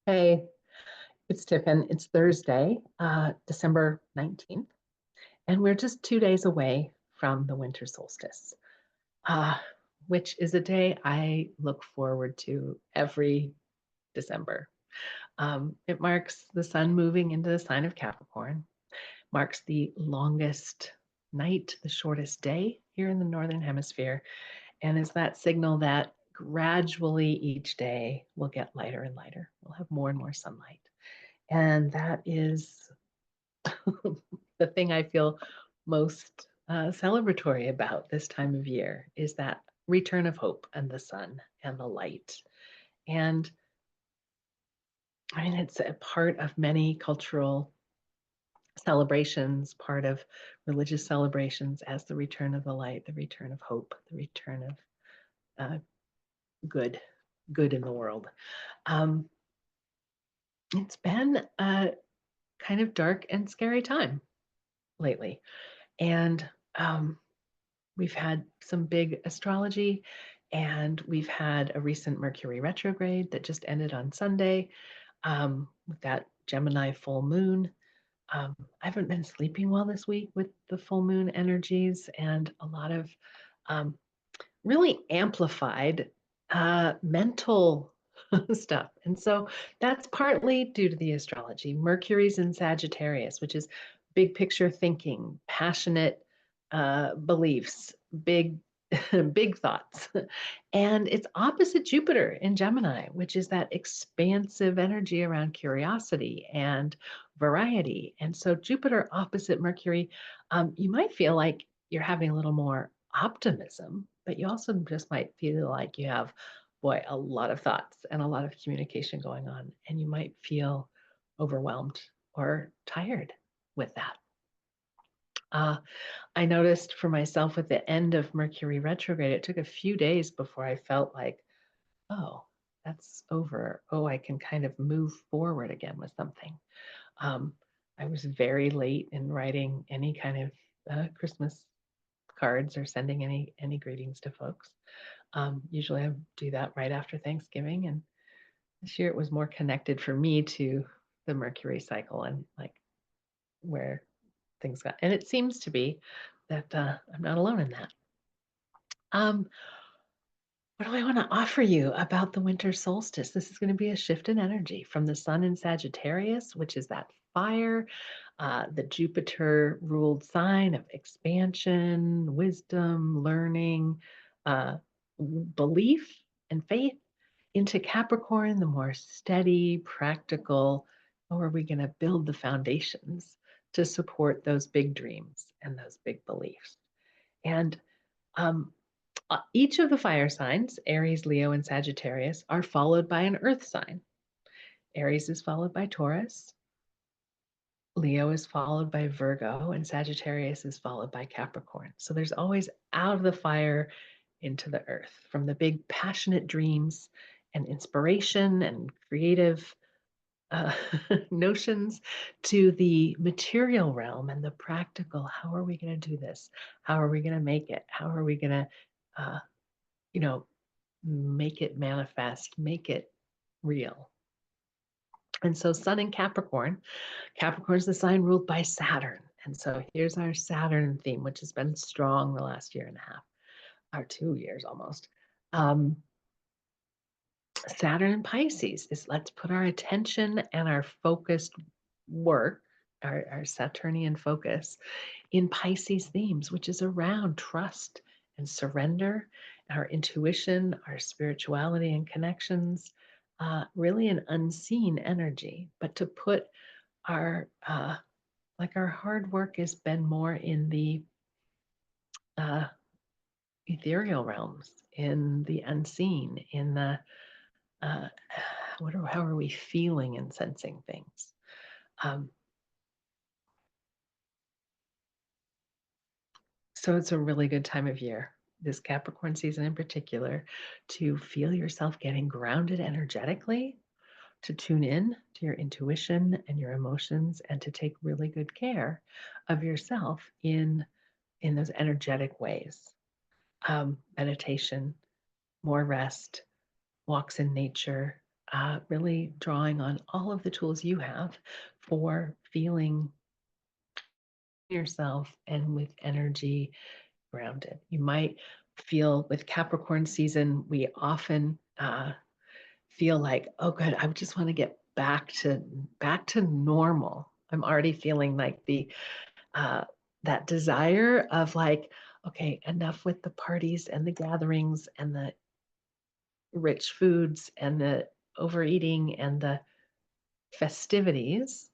Hey, it's Tiffin. It's Thursday, December 19th, and we're just 2 days away from the winter solstice, uh, which is a day I look forward to every December. It marks the sun moving into the sign of Capricorn, marks the longest night, the shortest day here in the Northern Hemisphere, and is that signal that gradually each day will get lighter and lighter. We'll have more and more sunlight. And that is the thing I feel most celebratory about this time of year is that return of hope and the sun and the light. And I mean, it's a part of many cultural celebrations, part of religious celebrations as the return of the light, the return of hope, the return of uh, good, good in the world. Um, it's been a kind of dark and scary time lately. And we've had some big astrology, and we've had a recent Mercury retrograde that just ended on Sunday with that Gemini full moon. I haven't been sleeping well this week with the full moon energies and a lot of um, really amplified mental stuff. And so that's partly due to the astrology. Mercury's in Sagittarius, which is big picture thinking, passionate beliefs, big big thoughts. And it's opposite Jupiter in Gemini, which is that expansive energy around curiosity and variety. And so Jupiter opposite Mercury, you might feel like you're having a little more optimism, but you also just might feel like you have, boy, a lot of thoughts and a lot of communication going on, and you might feel overwhelmed or tired with that. Uh, I noticed for myself at the end of Mercury retrograde, it took a few days before I felt like, oh, that's over. Oh, I can kind of move forward again with something. Um, I was very late in writing any kind of Christmas cards or sending any greetings to folks. Usually I do that right after Thanksgiving, and this year it was more connected for me to the Mercury cycle and like where things got. And it seems to be that I'm not alone in that. Um, what do I want to offer you about the winter solstice? This is going to be a shift in energy from the sun in Sagittarius, which is that fire, the Jupiter ruled sign of expansion, wisdom, learning, uh, belief, and faith, into Capricorn, the more steady, practical. How are we going to build the foundations to support those big dreams and those big beliefs? And um, each of the fire signs, Aries, Leo, and Sagittarius, are followed by an earth sign. Aries is followed by Taurus, Leo is followed by Virgo, and Sagittarius is followed by Capricorn. So there's always out of the fire into the earth, from the big passionate dreams and inspiration and creative uh, notions to the material realm and the practical. How are we going to do this? How are we going to make it? How are we going to, uh, you know, make it manifest, make it real? And so, Sun in Capricorn, Capricorn is the sign ruled by Saturn. And so, here's our Saturn theme, which has been strong the last year and a half, or 2 years almost. Um, Saturn in Pisces is let's put our attention and our focused work, our Saturnian focus, in Pisces themes, which is around trust and surrender, our intuition, our spirituality and connections, really an unseen energy. But to put our like our hard work has been more in the uh, ethereal realms, in the unseen, in the uh, how are we feeling and sensing things? Um, so it's a really good time of year, this Capricorn season in particular, to feel yourself getting grounded energetically, to tune in to your intuition and your emotions, and to take really good care of yourself in those energetic ways. Meditation, more rest, walks in nature, really drawing on all of the tools you have for feeling yourself and with energy grounded. You might feel with Capricorn season, we often feel like, oh, good, I just want to get back to normal. I'm already feeling like the uh, that desire of like, okay, enough with the parties and the gatherings and the rich foods and the overeating and the festivities.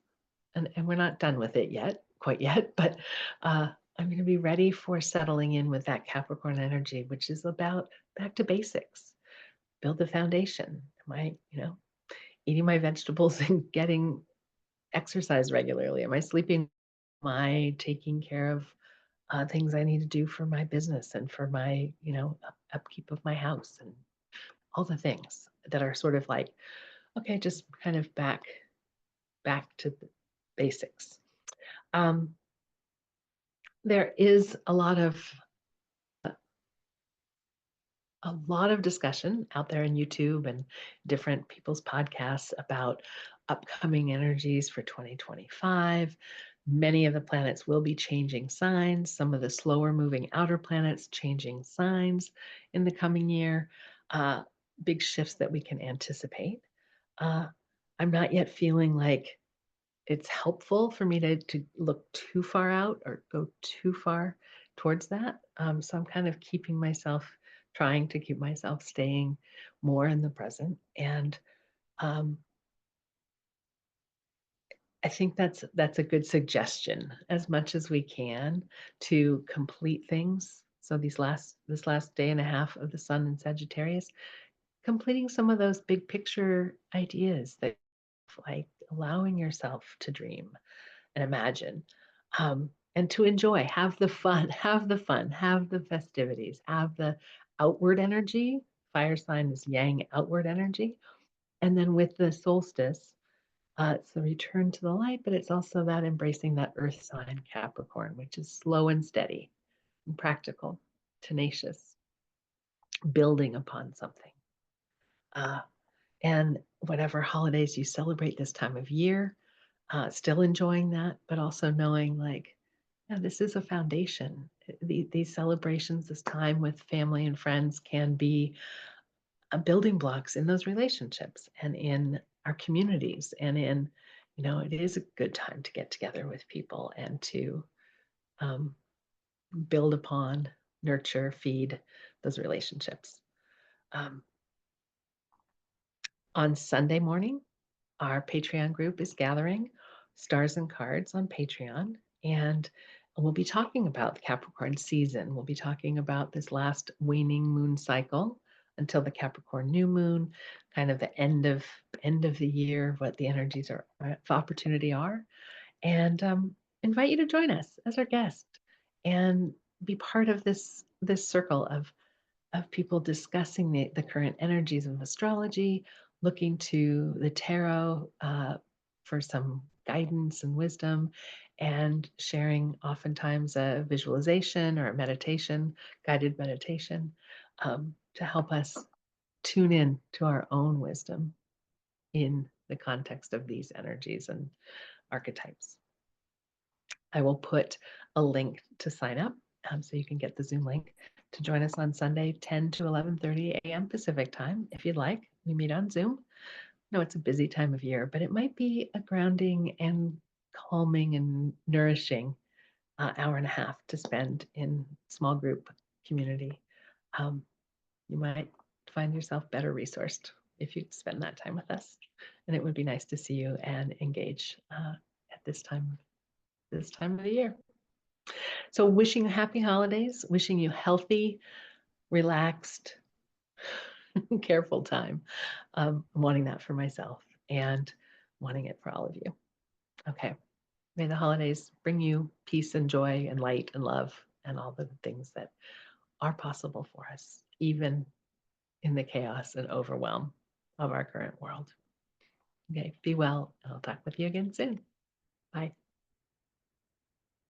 And we're not done with it yet, quite yet, but uh, I'm going to be ready for settling in with that Capricorn energy, which is about back to basics, build the foundation. Am I, eating my vegetables and getting exercise regularly? Am I sleeping? Am I taking care of things I need to do for my business and for my, upkeep of my house and all the things that are sort of like, okay, just kind of back to the basics. Um, there is a lot of discussion out there on YouTube and different people's podcasts about upcoming energies for 2025. Many of the planets will be changing signs, some of the slower moving outer planets changing signs in the coming year, uh, big shifts that we can anticipate. Uh, I'm not yet feeling like it's helpful for me to look too far out or go too far towards that. So I'm kind of trying to keep myself staying more in the present. And um, I think that's a good suggestion as much as we can to complete things. So this last day and a half of the sun in Sagittarius, completing some of those big picture ideas that like allowing yourself to dream and imagine, and to enjoy, have the fun, have the festivities, have the outward energy. Fire sign is yang outward energy. And then with the solstice, it's the return to the light, but it's also that embracing that earth sign Capricorn, which is slow and steady and practical, tenacious, building upon something. Uh, and whatever holidays you celebrate this time of year, still enjoying that, but also knowing like, yeah, this is a foundation. These celebrations, this time with family and friends can be building blocks in those relationships and in our communities and it is a good time to get together with people and to um, build upon, nurture, feed those relationships. Um, on Sunday morning, our Patreon group is gathering stars and cards on Patreon, and we'll be talking about the Capricorn season. We'll be talking about this last waning moon cycle until the Capricorn new moon, kind of the end of the year, what the energies are of opportunity are, and invite you to join us as our guest and be part of this circle of people discussing the current energies of astrology, looking to the tarot for some guidance and wisdom, and sharing oftentimes a visualization or a meditation, guided meditation, to help us tune in to our own wisdom in the context of these energies and archetypes. I will put a link to sign up so you can get the Zoom link to join us on Sunday, 10 to 11:30 a.m. Pacific time. If you'd like, we meet on Zoom. No, it's a busy time of year, but it might be a grounding and calming and nourishing hour and a half to spend in small group community. Um, you might find yourself better resourced if you spend that time with us. And it would be nice to see you and engage at this time of the year. So wishing you happy holidays, wishing you healthy, relaxed, careful time. Wanting that for myself and wanting it for all of you. Okay. May the holidays bring you peace and joy and light and love and all the things that are possible for us, even in the chaos and overwhelm of our current world. Okay. Be well, and I'll talk with you again soon. Bye.